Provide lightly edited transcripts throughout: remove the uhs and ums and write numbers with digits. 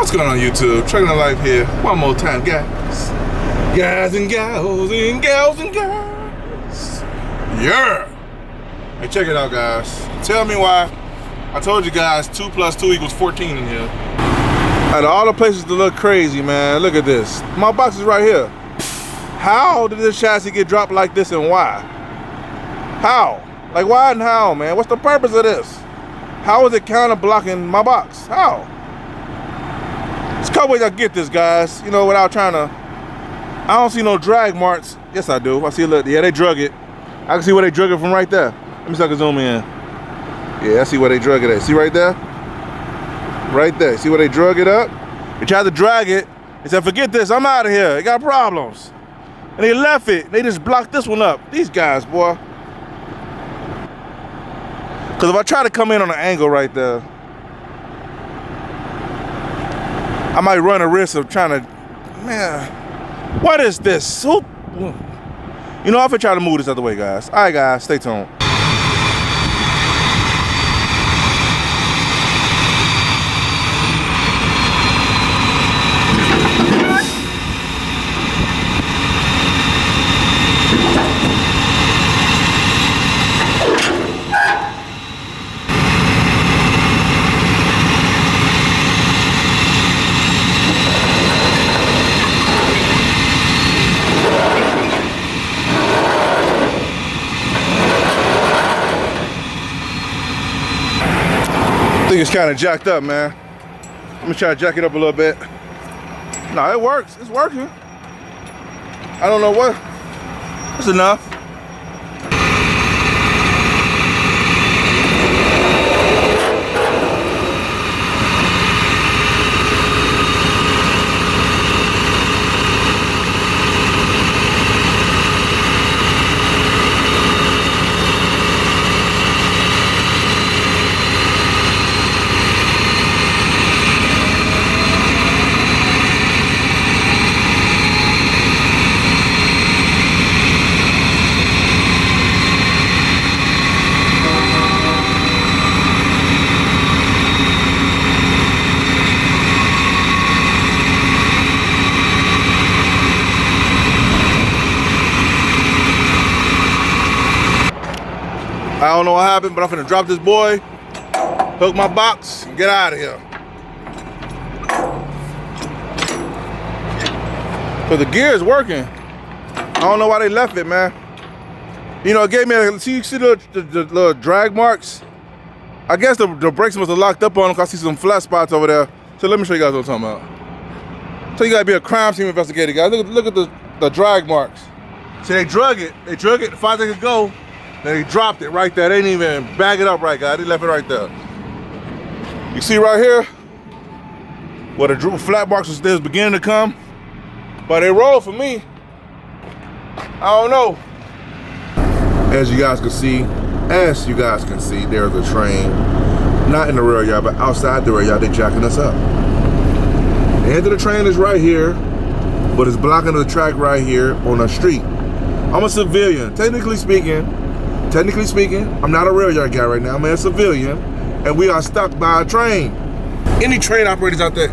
What's going on YouTube? Trucking and Life here. One more time, guys. Guys and gals and gals and guys. Yeah. Hey, check it out, guys. Tell me why I told you guys 2 + 2 = 14 in here. Out of all the places to look crazy, man, look at this. My box is right here. How did this chassis get dropped like this and why? How? Like why and how, man? What's the purpose of this? How is it counter blocking my box? How? There's a couple ways I get this, guys. You know, without trying to. I don't see no drag marks. Yes, I do. I see a little. Yeah, they drug it. I can see where they drug it from right there. Let me see if I can zoom in. Yeah, I see where they drug it at. See right there? Right there. See where they drug it up? They tried to drag it. They said, forget this. I'm out of here. They got problems. And they left it. They just blocked this one up. These guys, boy. Because if I try to come in on an angle right there, I might run a risk of trying to, man, what is this? Who, you know, I'm gonna try to move this other way, guys. All right, guys, stay tuned. I think it's kind of jacked up, man. Let me try to jack it up a little bit. No, it works. It's working. I don't know what. It's enough. I don't know what happened, but I'm finna drop this boy, hook my box, and get out of here. So the gear is working. I don't know why they left it, man. You know, it gave me a, see the little drag marks? I guess the brakes must have locked up on them because I see some flat spots over there. So let me show you guys what I'm talking about. So you gotta be a crime scene investigator, guys. Look at the drag marks. See, they drug it 5 seconds ago. Then he dropped it right there. They didn't even bag it up right, guys. They left it right there. You see right here where the flat marks was beginning to come, but they rolled for me. I don't know. As you guys can see, there's a train, not in the rail yard, but outside the rail yard. They jacking us up. The end of the train is right here, but it's blocking the track right here on the street. I'm a civilian, technically speaking, I'm not a rail yard guy right now. I'm a civilian, and we are stuck by a train. Any train operators out there,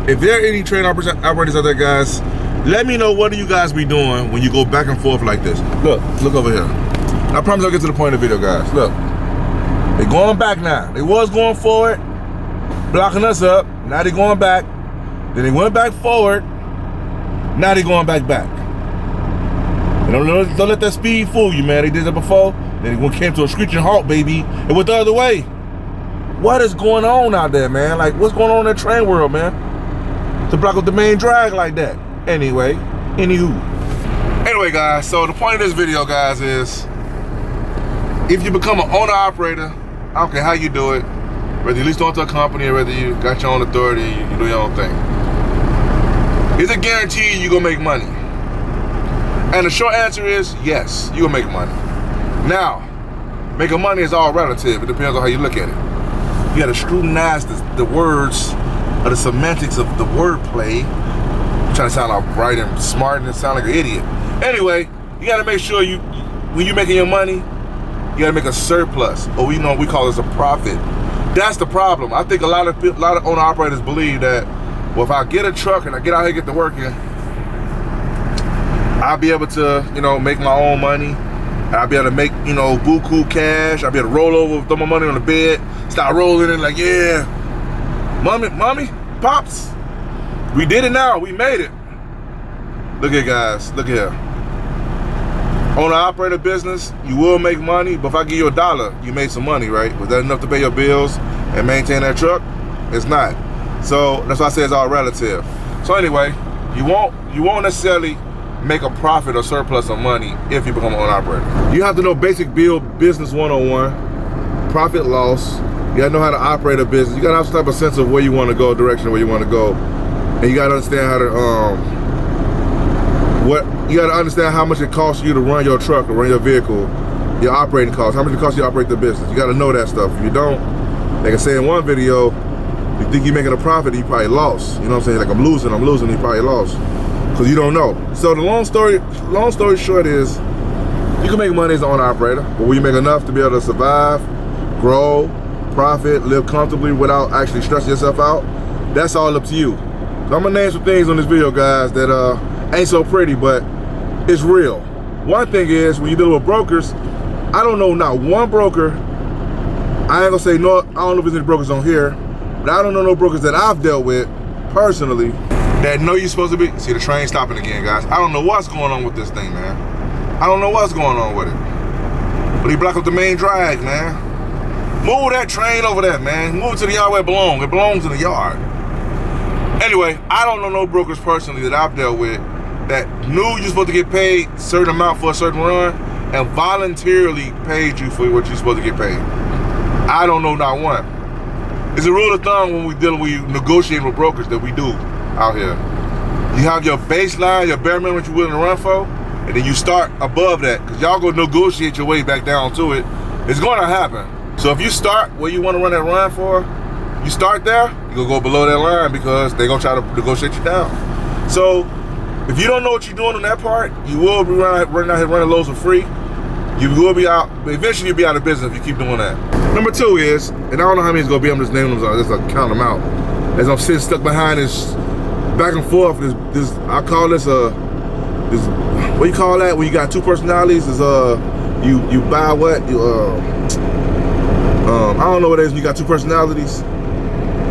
if there are any train operators out there, guys, let me know what do you guys be doing when you go back and forth like this. Look over here. I promise I'll get to the point of the video, guys. Look, they going back now. They was going forward, blocking us up. Now they going back. Then they went back forward. Now they going back. And don't let that speed fool you, man. They did it before. Then it came to a screeching halt, baby. It went the other way. What is going on out there, man? Like, what's going on in the train world, man? To block up the main drag like that. Anyway, guys, so the point of this video, guys, is if you become an owner-operator, I don't care how you do it, whether you lease onto a company or whether you got your own authority, you do your own thing. Is it guaranteed you're gonna make money? And the short answer is yes, you'll make money. Now, making money is all relative. It depends on how you look at it. You gotta scrutinize the words or the semantics of the wordplay. I'm trying to sound all bright and smart and sound like an idiot. Anyway, you gotta make sure when you're making your money, you gotta make a surplus, or we call this a profit. That's the problem. I think a lot of owner operators believe that Well, if I get a truck and I get out here, get to working, I'll be able to, you know, make my own money. I'll be able to make, you know, buku cash. I'll be able to roll over, throw my money on the bed, start rolling in like, yeah, mommy, pops, we did it now, we made it. Look here, guys, look here. Owner-operator business, you will make money, but if I give you $1, you made some money, right? Was that enough to pay your bills and maintain that truck? It's not. So that's why I say it's all relative. So anyway, you won't necessarily make a profit or surplus of money if you become an owner-operator. You have to know basic business 101, profit loss. You gotta know how to operate a business. You gotta have some type of sense of where you want to go, direction where you want to go, and you gotta understand how to you gotta understand how much it costs you to run your truck or run your vehicle, your operating costs, how much it costs you to operate the business. You gotta know that stuff. If you don't, like I say in one video, you think you're making a profit, you probably lost. You know what I'm saying? Like I'm losing, you probably lost. Because you don't know. So the long story short is, you can make money as an owner operator, but will you make enough to be able to survive, grow, profit, live comfortably without actually stressing yourself out? That's all up to you. So I'm gonna name some things on this video, guys, that ain't so pretty, but it's real. One thing is, when you deal with brokers, I don't know not one broker, I ain't gonna say no, I don't know if there's any brokers on here, but I don't know no brokers that I've dealt with personally that know you're supposed to be. See the train stopping again, guys. I don't know what's going on with this thing, man. I don't know what's going on with it. But he blocked up the main drag, man. Move that train over there, man. Move it to the yard where it belongs. It belongs in the yard. Anyway, I don't know no brokers personally that I've dealt with that knew you're supposed to get paid a certain amount for a certain run and voluntarily paid you for what you're supposed to get paid. I don't know not one. It's a rule of thumb when we're dealing with negotiating with brokers that we do out here. You have your baseline, your bare minimum you're willing to run for, and then you start above that, because y'all go negotiate your way back down to it. It's going to happen. So if you start where you want to run that run for, you start there, you're going to go below that line because they're going to try to negotiate you down. So if you don't know what you're doing on that part, you will be running out here running loads for free. You will be out, but eventually you'll be out of business if you keep doing that. Number 2 is, and I don't know how many it's going to be, I'm just naming them, just count them out. As I'm sitting stuck behind this back and forth, this I call this what do you call that when you got two personalities? Is you buy what? I don't know what it is when you got two personalities.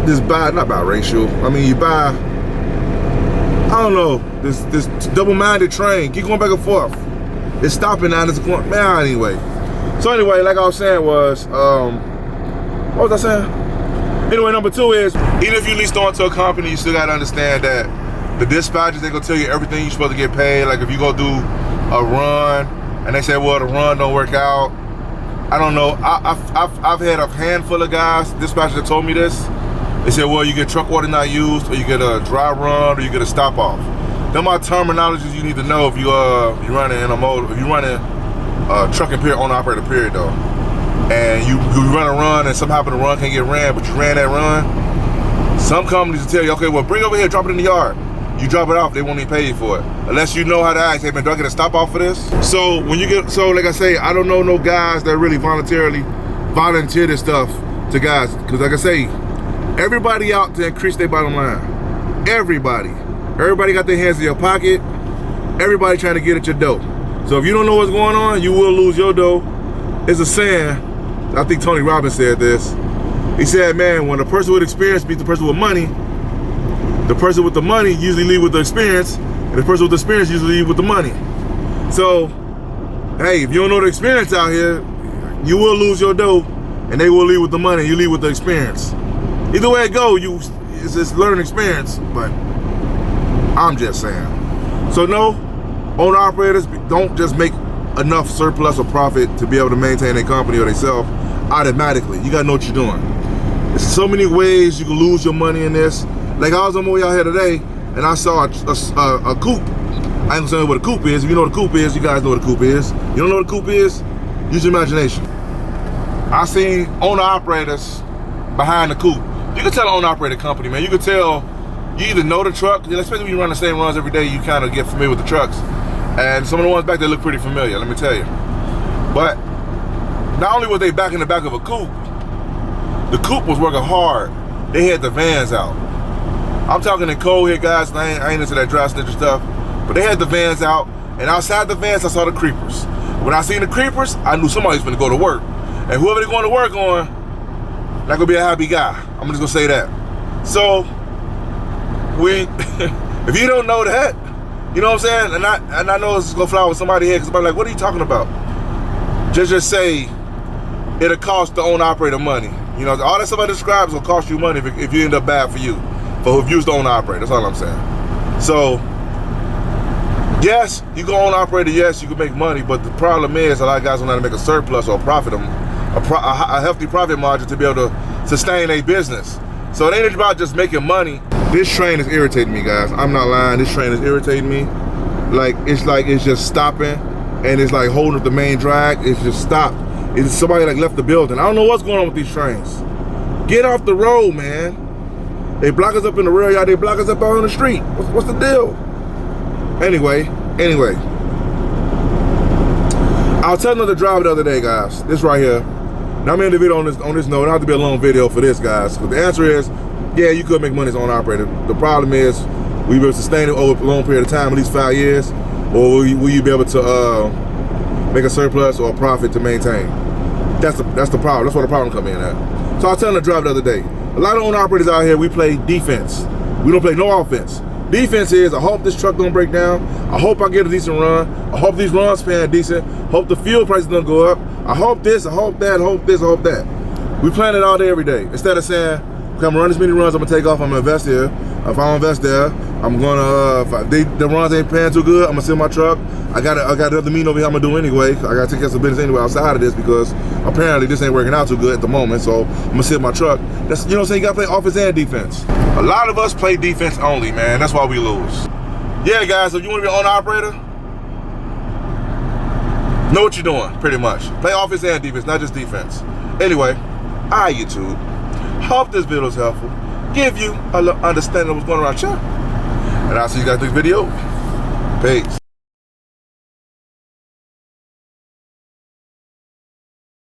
This not biracial. I mean, you buy, I don't know, this double-minded train. Keep going back and forth. It's stopping now. It's going, man, anyway. So anyway, like I was saying was, what was I saying? Anyway, number 2 is, even if you leased onto a company, you still gotta understand that the dispatchers, they gonna tell you everything you're supposed to get paid. Like if you go do a run and they say, well, the run don't work out. I don't know. I've had a handful of guys, dispatchers, that told me this. They said, well, you get truck order not used, or you get a dry run, or you get a stop off. Them are terminologies you need to know if you running in a motor, if you running trucking period, owner operator period though. And you run a run and somehow the run can't get ran, but you ran that run. Some companies will tell you, okay, well, bring it over here, drop it in the yard. You drop it off, they won't even pay you for it. Unless you know how to ask, hey man, do I get a stop off for this? So when you get, so like I say, I don't know no guys that really volunteer this stuff to guys. Cause like I say, everybody out to increase their bottom line. Everybody got their hands in your pocket. Everybody trying to get at your dough. So if you don't know what's going on, you will lose your dough. It's a saying, I think Tony Robbins said this. He said, man, when a person with experience beats the person with money, the person with the money usually leave with the experience, and the person with the experience usually leave with the money. So, hey, if you don't know the experience out here, you will lose your dough, and they will leave with the money, you leave with the experience. Either way it go, it's just learning experience, but I'm just saying. So no, owner operators don't just make enough surplus or profit to be able to maintain their company or themselves automatically. You gotta know what you're doing. There's so many ways you can lose your money in this. Like I was on my way out here today and I saw a coupe. I ain't gonna tell you what a coupe is. If you know what a coupe is, you guys know what a coupe is. You don't know what a coupe is? Use your imagination. I seen owner operators behind the coupe. You can tell an owner operator company, man. You can tell, you either know the truck, especially when you run the same runs every day, you kind of get familiar with the trucks. And some of the ones back there look pretty familiar, let me tell you. But not only was they back in the back of a coupe, the coupe was working hard. They had the vans out. I'm talking in cold here, guys. I ain't into that dry snitcher stuff. But they had the vans out, and outside the vans, I saw the creepers. When I seen the creepers, I knew somebody's gonna go to work. And whoever they're going to work on, not gonna be a happy guy. I'm just gonna say that. So, if you don't know that, you know what I'm saying? And I know it's gonna fly with somebody's head, because somebody's like, what are you talking about? Just say, it'll cost the owner-operator money. You know, all that somebody describes will cost you money if you end up bad for you. For if you're the owner-operator, that's all I'm saying. So, yes, you go owner-operator, yes, you can make money, but the problem is a lot of guys don't know how to make a surplus or a profit, a healthy profit margin to be able to sustain a business. So it ain't about just making money. This train is irritating me, guys. I'm not lying, this train is irritating me. Like it's just stopping, and it's like holding up the main drag. It's just stopped. It's somebody like left the building. I don't know what's going on with these trains. Get off the road, man. They block us up in the rail yard, they block us up out on the street. What's the deal? Anyway. I was telling the driver the other day, guys, this right here. Now I'm in the video on this note. It don't have to be a long video for this, guys. But the answer is, yeah, you could make money as an owner-operator. The problem is, will you be able to sustain it over a long period of time, at least 5 years? Or will you be able to make a surplus or a profit to maintain? That's the problem. That's where the problem come in at. So I was telling the driver the other day, a lot of owner-operators out here, we play defense. We don't play no offense. Defense is, I hope this truck don't break down. I hope I get a decent run. I hope these runs paying decent. Hope the fuel prices don't go up. I hope this, I hope that, I hope this, I hope that. We plan it all day, every day. Instead of saying, okay, I'm gonna run this many runs, I'm gonna take off, I'm gonna invest here. If I don't invest there, I'm gonna, if the runs ain't paying too good, I'm gonna sell my truck. I got another meeting over here I'm gonna do anyway. I gotta take care of some business anyway outside of this, because apparently this ain't working out too good at the moment, so I'm gonna sell my truck. That's, you know what I'm saying, you gotta play offense and defense. A lot of us play defense only, man. That's why we lose. Yeah, guys, if you wanna be an owner-operator, know what you're doing, pretty much. Play offense and defense, not just defense. Anyway, hi YouTube. Hope this video is helpful. Give you a little understanding of what's going on around here. And I'll see you guys next video. Peace.